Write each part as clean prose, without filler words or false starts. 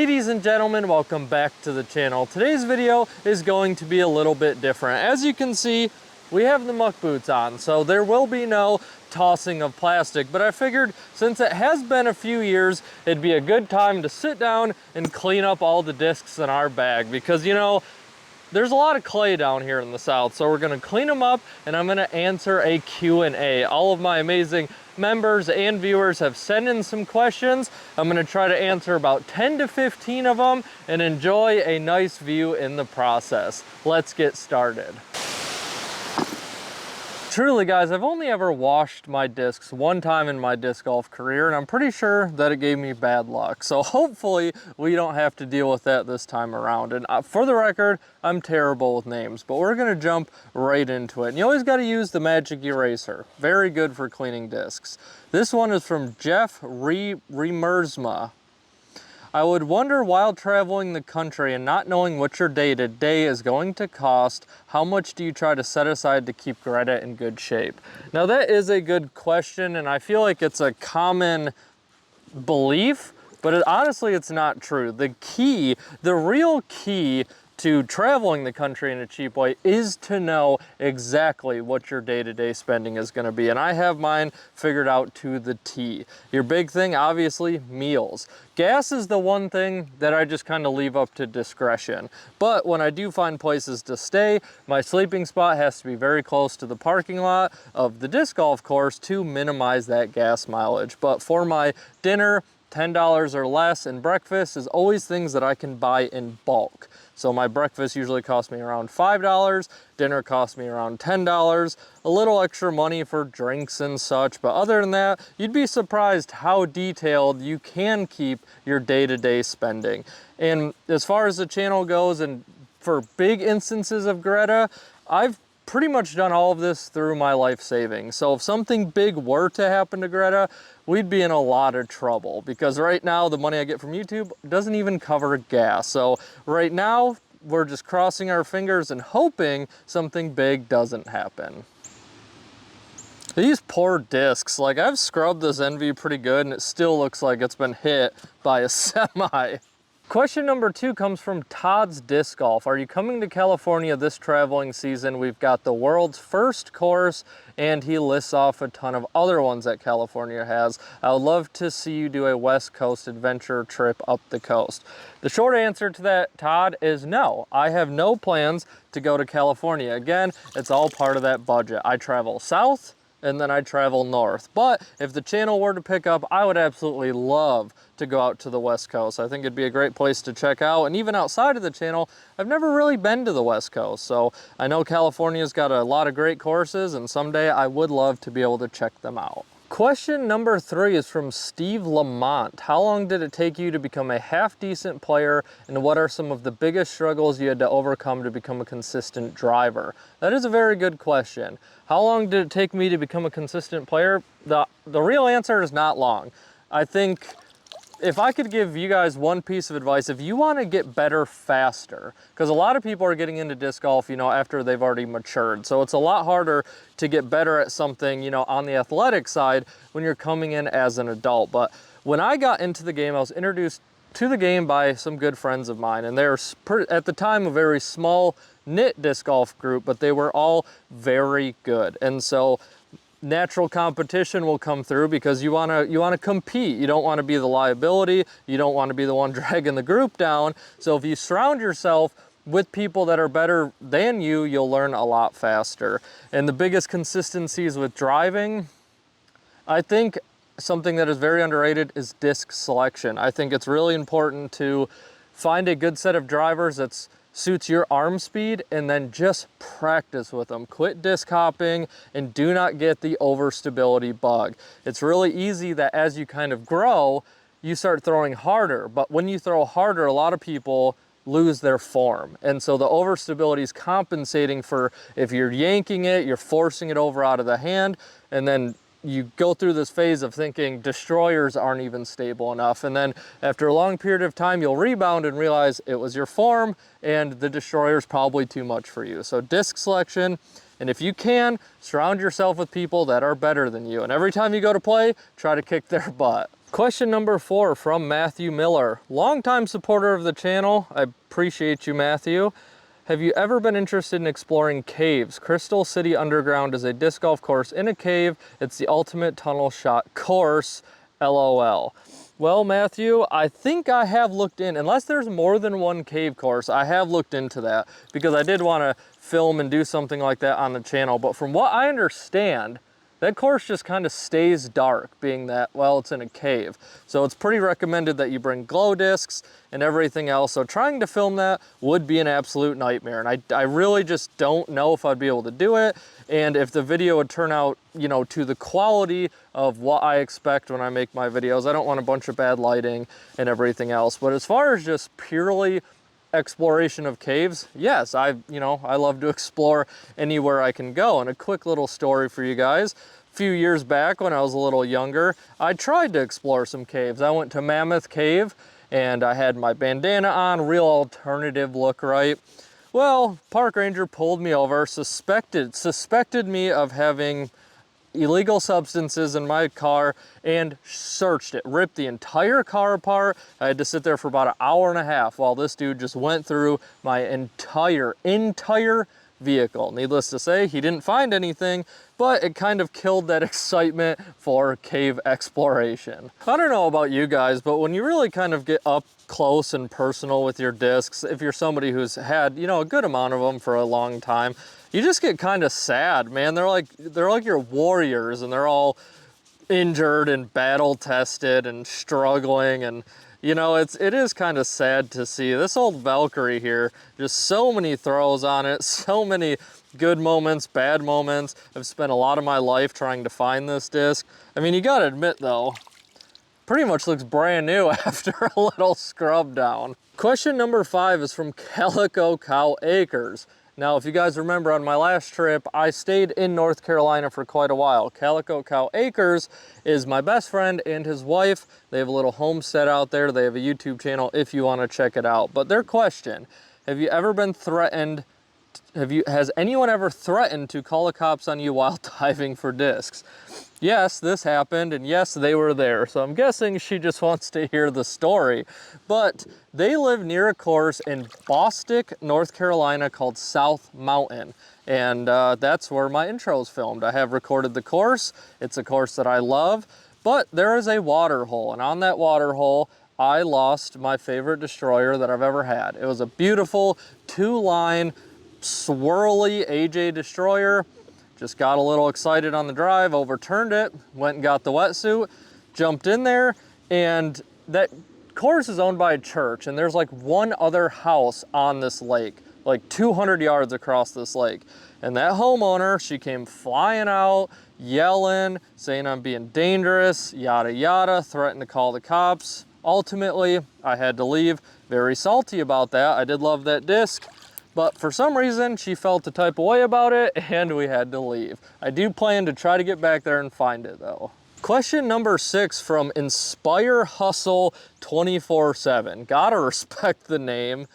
Ladies and gentlemen, welcome back to the channel. Today's video is going to be a little bit different. As you can see, we have the muck boots on, so there will be no tossing of plastic, but I figured since it has been a few years, it'd be a good time to sit down and clean up all the discs in our bag because, you know, there's a lot of clay down here in the south, so we're gonna clean them up and I'm gonna answer a Q&A. All of my amazing members and viewers have sent in some questions. I'm gonna try to answer about 10 to 15 of them and enjoy a nice view in the process. Let's get started. Truly guys, I've only ever washed my discs one time in my disc golf career, and I'm pretty sure that it gave me bad luck. So hopefully we don't have to deal with that this time around. And for the record, I'm terrible with names, but we're gonna jump right into it. And you always gotta use the magic eraser. Very good for cleaning discs. This one is from Jeff Remersma. I would wonder while traveling the country and not knowing what your day-to-day is going to cost, how much do you try to set aside to keep Greta in good shape? Now that is a good question, and I feel like it's a common belief, but honestly it's not true. The real key to traveling the country in a cheap way is to know exactly what your day-to-day spending is going to be. And I have mine figured out to the T. Your big thing, obviously, meals. Gas is the one thing that I just kind of leave up to discretion. But when I do find places to stay, my sleeping spot has to be very close to the parking lot of the disc golf course to minimize that gas mileage. But for my dinner, $10 or less, and breakfast is always things that I can buy in bulk. So my breakfast usually costs me around $5, dinner costs me around $10, a little extra money for drinks and such, but other than that, you'd be surprised how detailed you can keep your day-to-day spending. And as far as the channel goes, and for big instances of Greta, I've pretty much done all of this through my life savings. So if something big were to happen to Greta, we'd be in a lot of trouble because right now the money I get from YouTube doesn't even cover gas. So right now we're just crossing our fingers and hoping something big doesn't happen. These poor discs, like I've scrubbed this NV pretty good and it still looks like it's been hit by a semi. Question number 2 comes from Todd's Disc Golf. Are you coming to California this traveling season? We've got the world's first course, and he lists off a ton of other ones that California has. I would love to see you do a West Coast adventure trip up the coast. The short answer to that, Todd, is no. I have no plans to go to California. Again, it's all part of that budget. I travel south, and then I travel north. But if the channel were to pick up, I would absolutely love to go out to the West Coast. I think it'd be a great place to check out. And even outside of the channel, I've never really been to the West Coast. So I know California's got a lot of great courses, and someday I would love to be able to check them out. Question number 3 is from Steve Lamont. How long did it take you to become a half-decent player, and what are some of the biggest struggles you had to overcome to become a consistent driver? That is a very good question. How long did it take me to become a consistent player? The real answer is not long. I think if I could give you guys one piece of advice, if you want to get better faster, because a lot of people are getting into disc golf, you know, after they've already matured. So it's a lot harder to get better at something, you know, on the athletic side when you're coming in as an adult. But when I got into the game, I was introduced to the game by some good friends of mine, and they're at the time a very small knit disc golf group, but they were all very good. And so natural competition will come through because you want to compete. You don't want to be the liability. You don't want to be the one dragging the group down. So if you surround yourself with people that are better than you, you'll learn a lot faster. And the biggest consistencies with driving, I think something that is very underrated is disc selection. I think it's really important to find a good set of drivers that suits your arm speed and then just practice with them. Quit disc hopping and do not get the overstability bug. It's really easy that as you kind of grow, you start throwing harder, but when you throw harder, a lot of people lose their form. And so the overstability is compensating for if you're yanking it, you're forcing it over out of the hand, and then you go through this phase of thinking destroyers aren't even stable enough. And then after a long period of time, you'll rebound and realize it was your form and the destroyer is probably too much for you. So disc selection, and if you can, surround yourself with people that are better than you. And every time you go to play, try to kick their butt. Question number 4 from Matthew Miller. Longtime supporter of the channel. I appreciate you, Matthew. Have you ever been interested in exploring caves? Crystal City Underground is a disc golf course in a cave. It's the ultimate tunnel shot course, LOL. Well, Matthew, I think I have looked in, unless there's more than one cave course, I have looked into that because I did want to film and do something like that on the channel. But from what I understand, that course just kind of stays dark, being that, well, it's in a cave. So it's pretty recommended that you bring glow discs and everything else. So trying to film that would be an absolute nightmare. And I really just don't know if I'd be able to do it. And if the video would turn out, you know, to the quality of what I expect when I make my videos. I don't want a bunch of bad lighting and everything else. But as far as just purely exploration of caves, yes, I love to explore anywhere I can go. And a quick little story for you guys. A few years back when I was a little younger, I tried to explore some caves. I went to Mammoth Cave and I had my bandana on, real alternative look, right? Well, park ranger pulled me over, suspected me of having illegal substances in my car and searched it, ripped the entire car apart. I had to sit there for about an hour and a half while this dude just went through my entire vehicle. Needless to say, he didn't find anything, but it kind of killed that excitement for cave exploration. I don't know about you guys, but when you really kind of get up close and personal with your discs, if you're somebody who's had, you know, a good amount of them for a long time, you just get kind of sad, man. They're like your warriors, and they're all injured and battle tested and struggling, and you know, it is kind of sad to see. This old Valkyrie here, just so many throws on it, so many good moments, bad moments. I've spent a lot of my life trying to find this disc. I mean, you gotta admit though, pretty much looks brand new after a little scrub down. Question number 5 is from Calico Cow Acres. Now, if you guys remember on my last trip, I stayed in North Carolina for quite a while. Calico Cow Acres is my best friend and his wife. They have a little homestead out there. They have a YouTube channel if you want to check it out. But their question, have you ever been threatened? Has anyone ever threatened to call the cops on you while diving for discs? Yes, this happened, and yes, they were there. So I'm guessing she just wants to hear the story. But they live near a course in Bostic, North Carolina called South Mountain. And that's where my intro is filmed. I have recorded the course. It's a course that I love. But there is a water hole, and on that water hole, I lost my favorite destroyer that I've ever had. It was a beautiful 2-line swirly AJ destroyer. Just got a little excited on the drive, overturned it, went and got the wetsuit, jumped in there, and that course is owned by a church, and there's like one other house on this lake, like 200 yards across this lake. And that homeowner, she came flying out, yelling, saying I'm being dangerous, yada yada, threatened to call the cops. Ultimately, I had to leave, very salty about that. I did love that disc. But for some reason, she felt the type of way about it, and we had to leave. I do plan to try to get back there and find it, though. Question number 6 from Inspire Hustle 24/7. Gotta respect the name.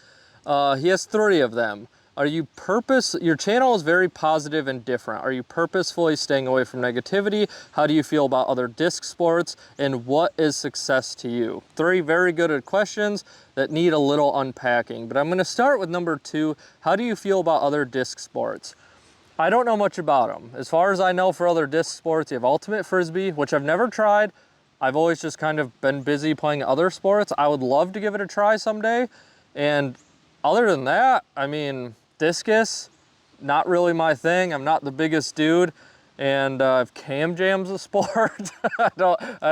He has 3 of them. Your channel is very positive and different. Are you purposefully staying away from negativity? How do you feel about other disc sports? And what is success to you? 3 very good questions that need a little unpacking. But I'm gonna start with number 2. How do you feel about other disc sports? I don't know much about them. As far as I know for other disc sports, you have Ultimate Frisbee, which I've never tried. I've always just kind of been busy playing other sports. I would love to give it a try someday. And other than that, I mean, discus, not really my thing. I'm not the biggest dude. And if cam jam's a sport, I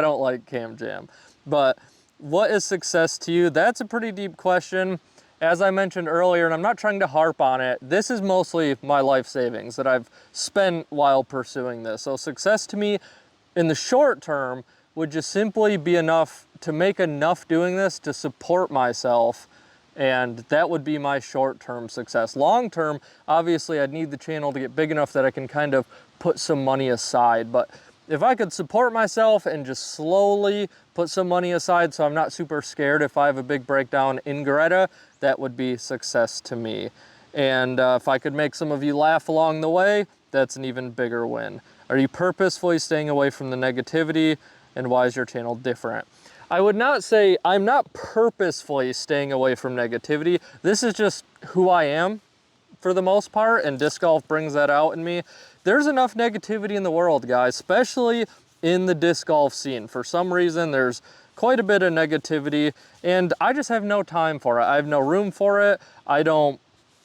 don't like cam jam. But what is success to you? That's a pretty deep question. As I mentioned earlier, and I'm not trying to harp on it, this is mostly my life savings that I've spent while pursuing this. So success to me in the short term would just simply be enough to make enough doing this to support myself. And that would be my short-term success. Long-term, obviously, I'd need the channel to get big enough that I can kind of put some money aside. But if I could support myself and just slowly put some money aside so I'm not super scared if I have a big breakdown in Greta, that would be success to me. And if I could make some of you laugh along the way, that's an even bigger win. Are you purposefully staying away from the negativity? And why is your channel different? I would not say, I'm not purposefully staying away from negativity. This is just who I am for the most part, and disc golf brings that out in me. There's enough negativity in the world, guys, especially in the disc golf scene. For some reason, there's quite a bit of negativity, and I just have no time for it. I have no room for it. I don't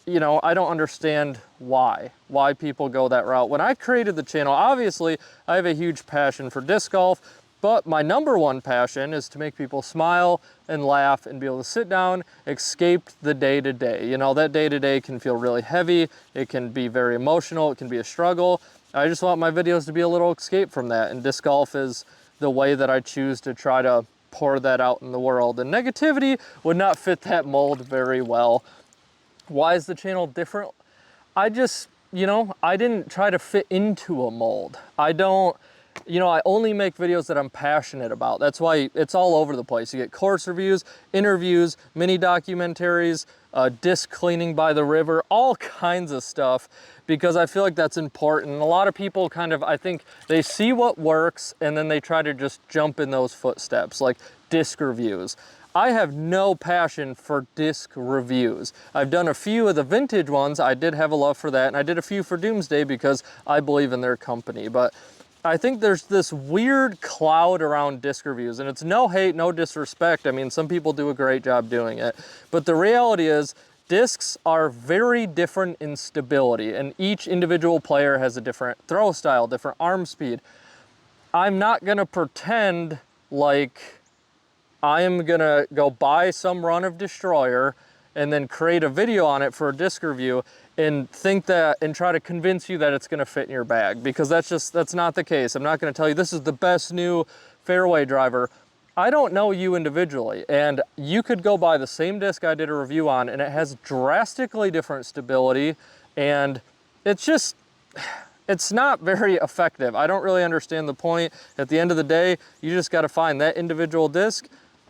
understand why people go that route. When I created the channel, obviously, I have a huge passion for disc golf, but my number one passion is to make people smile and laugh and be able to sit down, escape the day-to-day. You know, that day-to-day can feel really heavy. It can be very emotional. It can be a struggle. I just want my videos to be a little escape from that, and disc golf is the way that I choose to try to pour that out in the world. And negativity would not fit that mold very well. Why is the channel different? I just, I didn't try to fit into a mold. I only make videos that I'm passionate about. That's why it's all over the place. You get course reviews, interviews, mini documentaries, disc cleaning by the river, all kinds of stuff, because I feel like that's important. A lot of people I think they see what works and then they try to just jump in those footsteps, like disc reviews. I have no passion for disc reviews. I've done a few of the vintage ones. I did have a love for that, and I did a few for Doomsday because I believe in their company. But I think there's this weird cloud around disc reviews, and it's no hate, no disrespect. I mean, some people do a great job doing it. But the reality is, discs are very different in stability, and each individual player has a different throw style, different arm speed. I'm not gonna pretend like I am gonna go buy some run of Destroyer and then create a video on it for a disc review and think that and try to convince you that it's gonna fit in your bag, because that's not the case. I'm not gonna tell you this is the best new fairway driver. I don't know you individually, and you could go buy the same disc I did a review on and it has drastically different stability, and it's not very effective. I don't really understand the point. At the end of the day, you just gotta find that individual disc,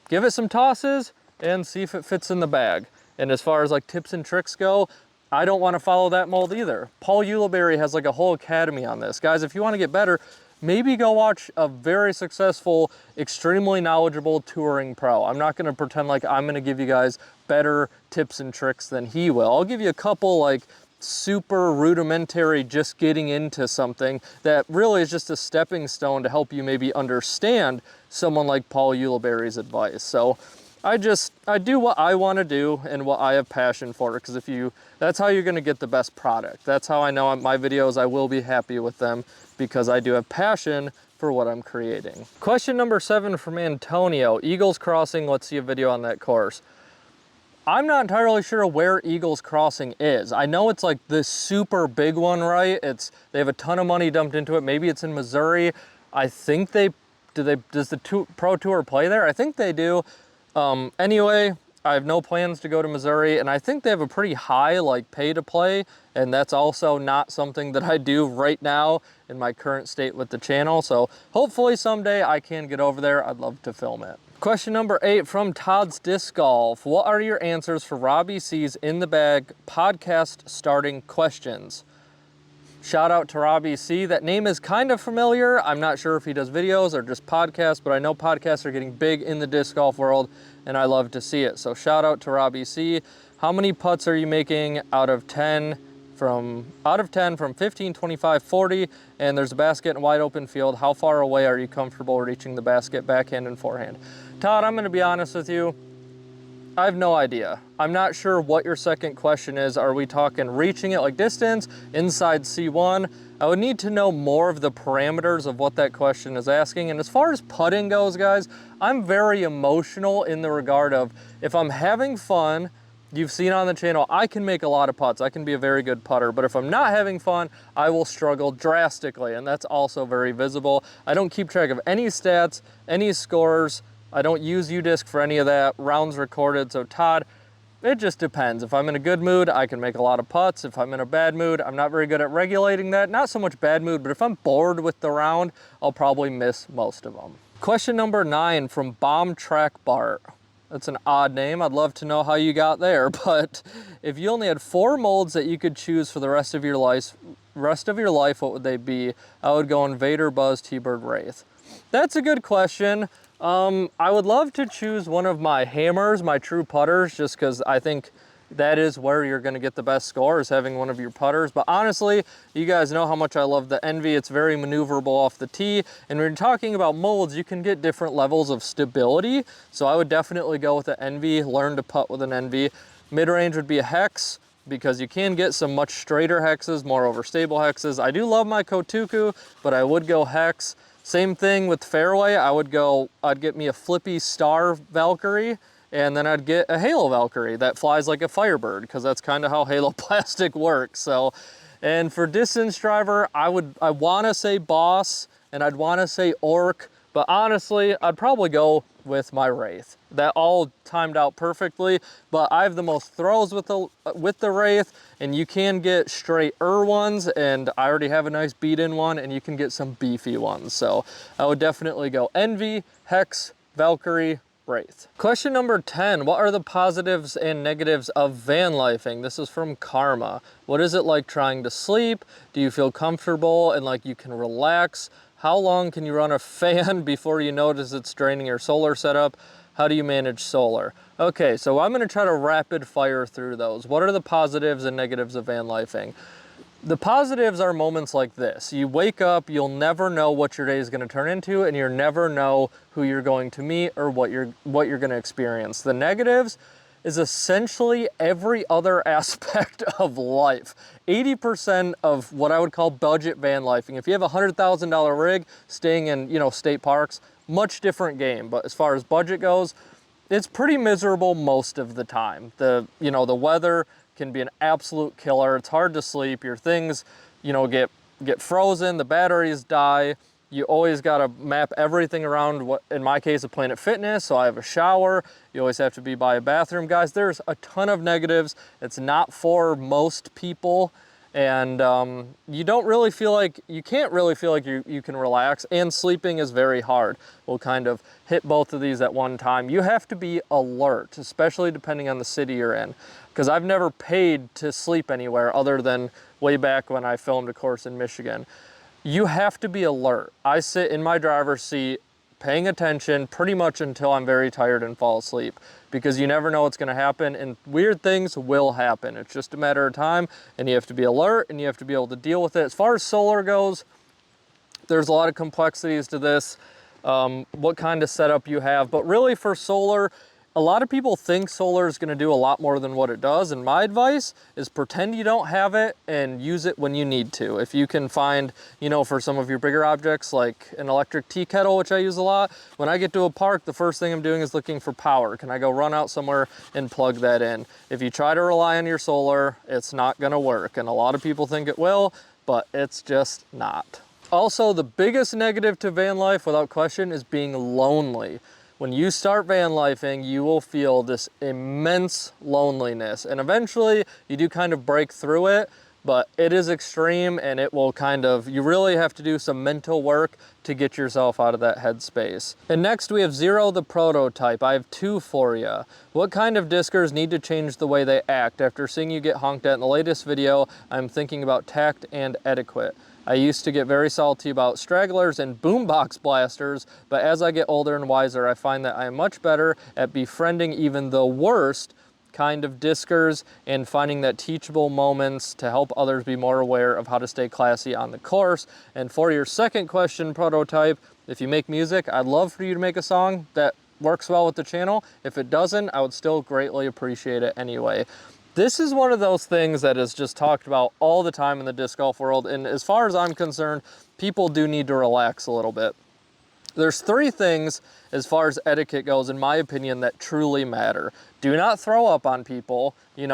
give it some tosses, and see if it fits in the bag. And as far as like tips and tricks go, I don't want to follow that mold either. Paul Ulibarri has like a whole academy on this. Guys, if you want to get better, maybe go watch a very successful, extremely knowledgeable touring pro. I'm not going to pretend like I'm going to give you guys better tips and tricks than he will. I'll give you a couple like super rudimentary, just getting into something that really is just a stepping stone to help you maybe understand someone like Paul Ulibarri's advice. So I do what I want to do and what I have passion for, because that's how you're going to get the best product. That's how I know my videos, I will be happy with them, because I do have passion for what I'm creating. Question number 7 from Antonio, Eagles Crossing, let's see a video on that course. I'm not entirely sure where Eagles Crossing is. I know it's like this super big one, right? They have a ton of money dumped into it. Maybe it's in Missouri. I think does the Pro Tour play there? I think they do. Anyway, I have no plans to go to Missouri, and I think they have a pretty high like pay to play, and that's also not something that I do right now in my current state with the channel. So hopefully someday I can get over there. I'd love to film it. Question number 8 from Todd's Disc Golf. What are your answers for Robbie C's In the Bag podcast starting questions? Shout out to Robbie C. That name is kind of familiar. I'm not sure if he does videos or just podcasts, but I know podcasts are getting big in the disc golf world, and I love to see it. So shout out to Robbie C. How many putts are you making out of 10 from 15, 25, 40, and there's a basket and wide open field? How far away are you comfortable reaching the basket, backhand and forehand? Todd, I'm going to be honest with you. I have no idea. I'm not sure what your second question is. Are we talking reaching it like distance, inside C1? I would need to know more of the parameters of what that question is asking. And as far as putting goes, guys, I'm very emotional in the regard of if I'm having fun, you've seen on the channel, I can make a lot of putts. I can be a very good putter. But if I'm not having fun, I will struggle drastically. And that's also very visible. I don't keep track of any stats, any scores. I don't use UDisc for any of that, rounds recorded. So Todd, it just depends. If I'm in a good mood, I can make a lot of putts. If I'm in a bad mood, I'm not very good at regulating that. Not so much bad mood, but if I'm bored with the round, I'll probably miss most of them. Question number 9 from Bomb Track Bart. That's an odd name. I'd love to know how you got there, but if you only had 4 molds that you could choose for the rest of your life, what would they be? I would go Invader, Buzz, T-Bird, Wraith. That's a good question. I would love to choose one of my hammers, my true putters, just because I think that is where you're going to get the best score, is having one of your putters. But honestly, you guys know how much I love the Envy. It's very maneuverable off the tee. And when you're talking about molds, you can get different levels of stability. So I would definitely go with the Envy, learn to putt with an Envy. Mid-range would be a hex, because you can get some much straighter hexes, more overstable hexes. I do love my Kotuku, but I would go hex. Same thing with fairway. I'd get me a flippy star Valkyrie, and then I'd get a Halo Valkyrie that flies like a Firebird, because that's kind of how Halo plastic works. So, and for distance driver, I want to say Boss, and I'd want to say Orc, but honestly, I'd probably go with my Wraith. That all timed out perfectly, but I have the most throws with the Wraith, and you can get straight-er ones, and I already have a nice beat-in one, and you can get some beefy ones. So I would definitely go Envy, Hex, Valkyrie, Wraith. Question number 10, what are the positives and negatives of van lifing? This is from Karma. What is it like trying to sleep? Do you feel comfortable and like you can relax? How long can you run a fan before you notice it's draining your solar setup? How do you manage solar? Okay, so I'm gonna try to rapid fire through those. What are the positives and negatives of van lifing? The positives are moments like this. You wake up, you'll never know what your day is gonna turn into, and you'll never know who you're going to meet or what you're gonna experience. The negatives is essentially every other aspect of life. 80% of what I would call budget van lifing. If you have a $100,000 rig staying in, state parks, much different game. But as far as budget goes, it's pretty miserable most of the time. The weather can be an absolute killer. It's hard to sleep. Your things, get frozen, the batteries die. You always got to map everything around what, in my case, a Planet Fitness. So I have a shower. You always have to be by a bathroom. Guys, there's a ton of negatives. It's not for most people. And you can't really feel like you can relax, and sleeping is very hard. We'll kind of hit both of these at one time. You have to be alert, especially depending on the city you're in, because I've never paid to sleep anywhere other than way back when I filmed a course in Michigan. You have to be alert. I sit in my driver's seat paying attention pretty much until I'm very tired and fall asleep, because you never know what's going to happen, and weird things will happen. It's just a matter of time, and you have to be alert and you have to be able to deal with it. As far as solar goes, there's a lot of complexities to this, what kind of setup you have, but really for solar, a lot of people think solar is going to do a lot more than what it does, and my advice is pretend you don't have it and use it when you need to. If you can find, for some of your bigger objects like an electric tea kettle, which I use a lot, when I get to a park, the first thing I'm doing is looking for power. Can I go run out somewhere and plug that in? If you try to rely on your solar, it's not going to work, and a lot of people think it will, but it's just not. Also, the biggest negative to van life, without question, is being lonely. When you start van lifing, you will feel this immense loneliness, and eventually you do kind of break through it, but it is extreme, and it will you really have to do some mental work to get yourself out of that headspace. And next we have Zero the Prototype. I have two for you. What kind of discers need to change the way they act? After seeing you get honked at in the latest video, I'm thinking about tact and etiquette. I used to get very salty about stragglers and boombox blasters, but as I get older and wiser, I find that I am much better at befriending even the worst kind of discers and finding that teachable moments to help others be more aware of how to stay classy on the course. And for your second question, Prototype, if you make music, I'd love for you to make a song that works well with the channel. If it doesn't, I would still greatly appreciate it anyway. This is one of those things that is just talked about all the time in the disc golf world, and as far as I'm concerned, people do need to relax a little bit. There's three things, as far as etiquette goes, in my opinion, that truly matter. Do not throw up on people, do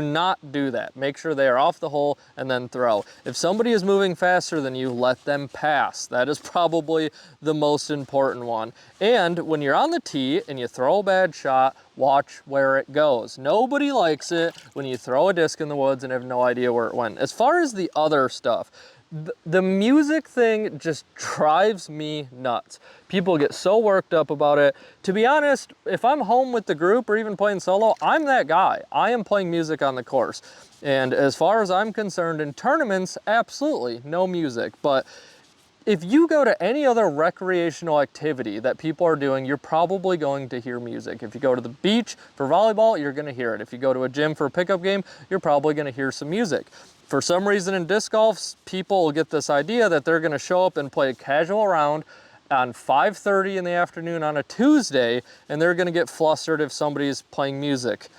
not do that. Make sure they are off the hole and then throw. If somebody is moving faster than you, let them pass. That is probably the most important one. And when you're on the tee and you throw a bad shot, watch where it goes. Nobody likes it when you throw a disc in the woods and have no idea where it went. As far as the other stuff, the music thing just drives me nuts. People get so worked up about it. To be honest, if I'm home with the group or even playing solo, I'm that guy. I am playing music on the course. And as far as I'm concerned, in tournaments, absolutely no music. But if you go to any other recreational activity that people are doing, you're probably going to hear music. If you go to the beach for volleyball, you're gonna hear it. If you go to a gym for a pickup game, you're probably gonna hear some music. For some reason in disc golf, people will get this idea that they're gonna show up and play a casual round on 5:30 in the afternoon on a Tuesday, and they're gonna get flustered if somebody's playing music.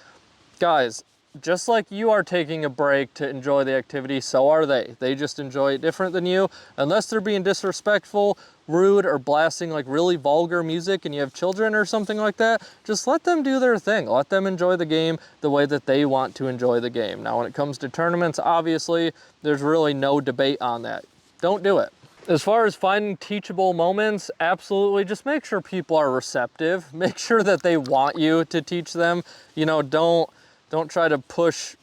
Guys, just like you are taking a break to enjoy the activity, so are they. They just enjoy it different than you. Unless they're being disrespectful, rude, or blasting like really vulgar music and you have children or something like that, just let them do their thing. Let them enjoy the game the way that they want to enjoy the game. Now, when it comes to tournaments, obviously, there's really no debate on that. Don't do it. As far as finding teachable moments, absolutely, just make sure people are receptive. Make sure that they want you to teach them. You know, don't try to push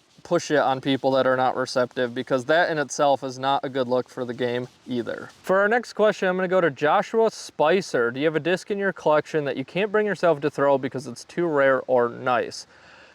it on people that are not receptive, because that in itself is not a good look for the game either. For our next question, I'm gonna go to Joshua Spicer. Do you have a disc in your collection that you can't bring yourself to throw because it's too rare or nice?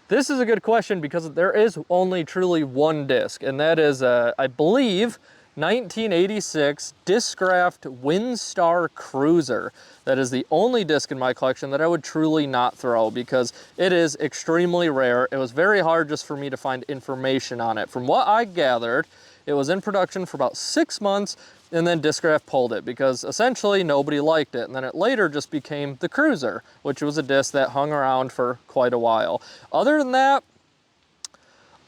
This is a good question because there is only truly one disc, and that is, I believe, 1986 Discraft Windstar Cruiser. That is the only disc in my collection that I would truly not throw because it is extremely rare. It was very hard just for me to find information on it. From what I gathered, it was in production for about 6 months, and then Discraft pulled it because essentially nobody liked it. And then it later just became the Cruiser, which was a disc that hung around for quite a while. Other than that,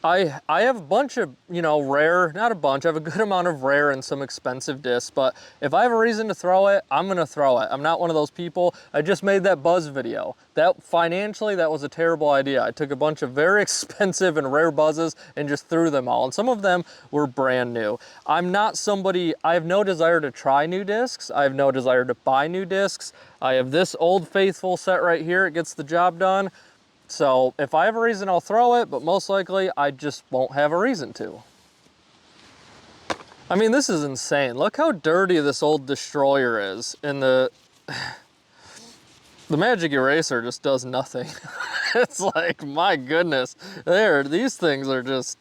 I have a bunch of, you know, rare, not a bunch, I have a good amount of rare and some expensive discs, but if I have a reason to throw it, I'm gonna throw it. I'm not one of those people. I just made that Buzz video. That financially, that was a terrible idea. I took a bunch of very expensive and rare Buzzes and just threw them all, and some of them were brand new. I'm not somebody, I have no desire to try new discs. I have no desire to buy new discs. I have this Old Faithful set right here. It gets the job done. So if I have a reason, I'll throw it, but most likely I just won't have a reason to. I mean, this is insane. Look how dirty this old Destroyer is. And the Magic Eraser just does nothing. It's like, my goodness, these things are just,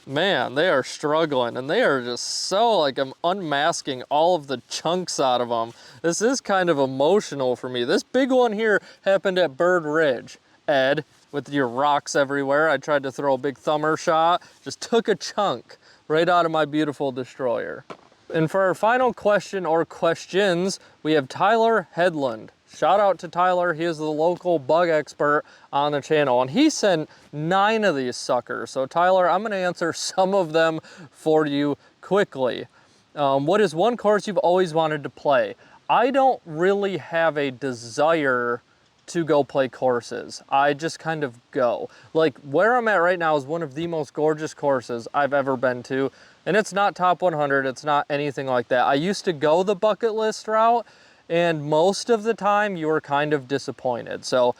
man, they are struggling, and they are just so, like, I'm unmasking all of the chunks out of them. This is kind of emotional for me. This big one here happened at Bird Ridge. Ed, with your rocks everywhere. I tried to throw a big thumber shot, just took a chunk right out of my beautiful Destroyer. And for our final question or questions, we have Tyler Headland. Shout out to Tyler, he is the local bug expert on the channel, and he sent 9 of these suckers. So Tyler, I'm gonna answer some of them for you quickly. What is one course you've always wanted to play? I don't really have a desire to go play courses. I just kind of go. Like where I'm at right now is one of the most gorgeous courses I've ever been to, and it's not top 100, it's not anything like that. I used to go the bucket list route, and most of the time you were kind of disappointed. So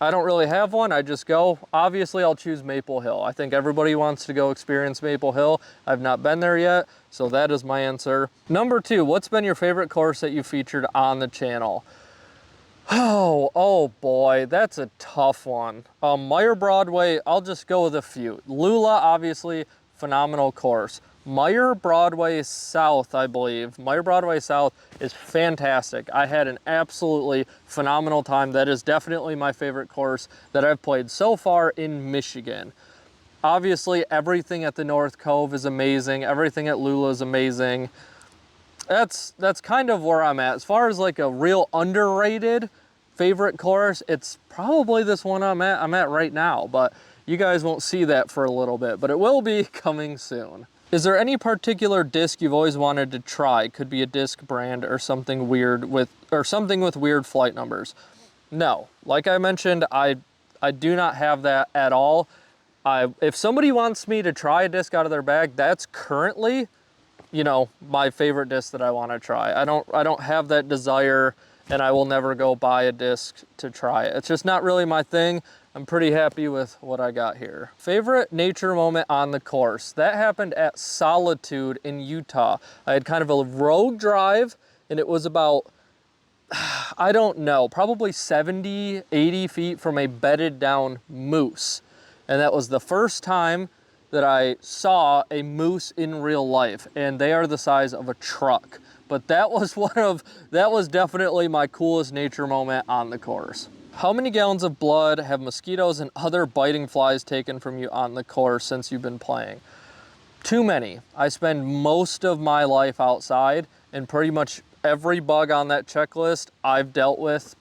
I don't really have one, I just go. Obviously I'll choose Maple Hill. I think everybody wants to go experience Maple Hill. I've not been there yet, so that is my answer. Number 2, what's been your favorite course that you featured on the channel? Oh boy, that's a tough one. Meyer Broadway, I'll just go with a few. Lula, obviously, phenomenal course. Meyer Broadway South, I believe. Meyer Broadway South is fantastic. I had an absolutely phenomenal time. That is definitely my favorite course that I've played so far in Michigan. Obviously, everything at the North Cove is amazing. Everything at Lula is amazing. That's kind of where I'm at. As far as like a real underrated favorite course, it's probably this one I'm at right now, but you guys won't see that for a little bit, but it will be coming soon. Is there any particular disc you've always wanted to try? Could be a disc brand or something weird with weird flight numbers. No, like I mentioned, I do not have that at all. If somebody wants me to try a disc out of their bag, that's currently, you know, my favorite disc that I want to try. I don't have that desire, and I will never go buy a disc to try it. It's just not really my thing. I'm pretty happy with what I got here. Favorite nature moment on the course? That happened at Solitude in Utah. I had kind of a road drive, and it was about, I don't know, probably 70, 80 feet from a bedded down moose. And that was the first time that I saw a moose in real life, and they are the size of a truck. but that was definitely my coolest nature moment on the course. How many gallons of blood have mosquitoes and other biting flies taken from you on the course since you've been playing? Too many. I spend most of my life outside, and pretty much every bug on that checklist I've dealt with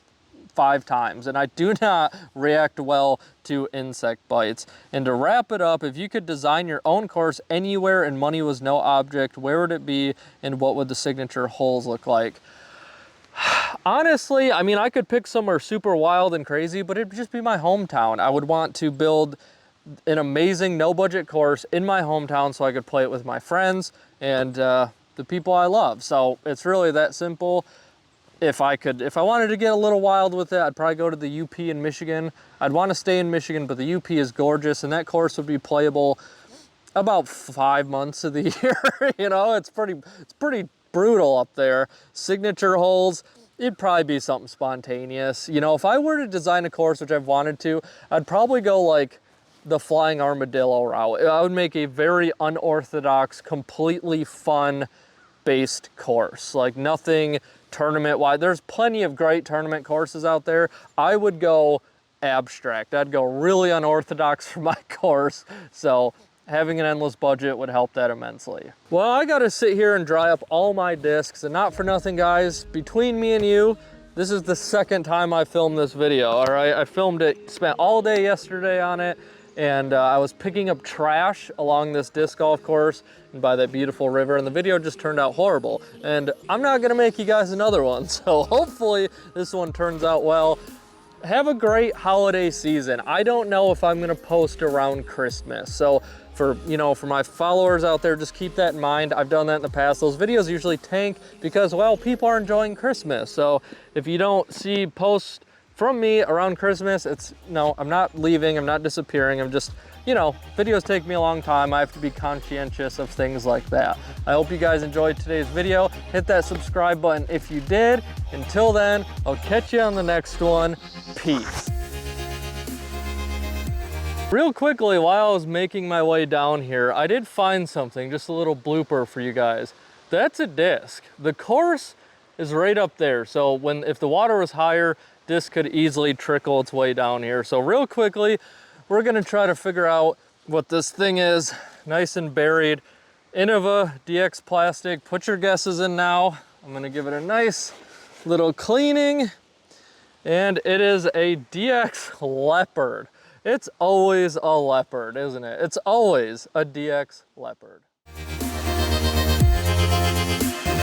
5 times, and I do not react well to insect bites. And to wrap it up, if you could design your own course anywhere and money was no object, where would it be and what would the signature holes look like? Honestly, I mean, I could pick somewhere super wild and crazy, but it'd just be my hometown. I would want to build an amazing no-budget course in my hometown so I could play it with my friends and the people I love. So it's really that simple. If I wanted to get a little wild with it, I'd probably go to the UP in Michigan. I'd want to stay in Michigan, but the UP is gorgeous, and that course would be playable about 5 months of the year. You know, it's pretty brutal up there. Signature holes, it'd probably be something spontaneous. You know, if I were to design a course, which I've wanted to, I'd probably go like the flying armadillo route. I would make a very unorthodox, completely fun based course, like nothing tournament wide. There's plenty of great tournament courses out there. I would go abstract. I'd go really unorthodox for my course. So having an endless budget would help that immensely. Well, I gotta sit here and dry up all my discs, and not for nothing, guys, between me and you, this is the second time I filmed this video, all right? I filmed it, spent all day yesterday on it, and I was picking up trash along this disc golf course and by that beautiful river, and the video just turned out horrible. And I'm not gonna make you guys another one, so hopefully this one turns out well. Have a great holiday season. I don't know if I'm gonna post around Christmas, so for my followers out there, just keep that in mind. I've done that in the past. Those videos usually tank because, well, people are enjoying Christmas. So if you don't see posts from me around Christmas, no, I'm not leaving, I'm not disappearing, I'm just, videos take me a long time. I have to be conscientious of things like that. I hope you guys enjoyed today's video. Hit that subscribe button if you did. Until then, I'll catch you on the next one. Peace. Real quickly, while I was making my way down here, I did find something, just a little blooper for you guys. That's a disc. The course is right up there, so if the water was higher, this could easily trickle its way down here. So real quickly, we're gonna try to figure out what this thing is, nice and buried. Innova DX plastic, put your guesses in now. I'm gonna give it a nice little cleaning, and it is a DX Leopard. It's always a leopard, isn't it? It's always a DX Leopard.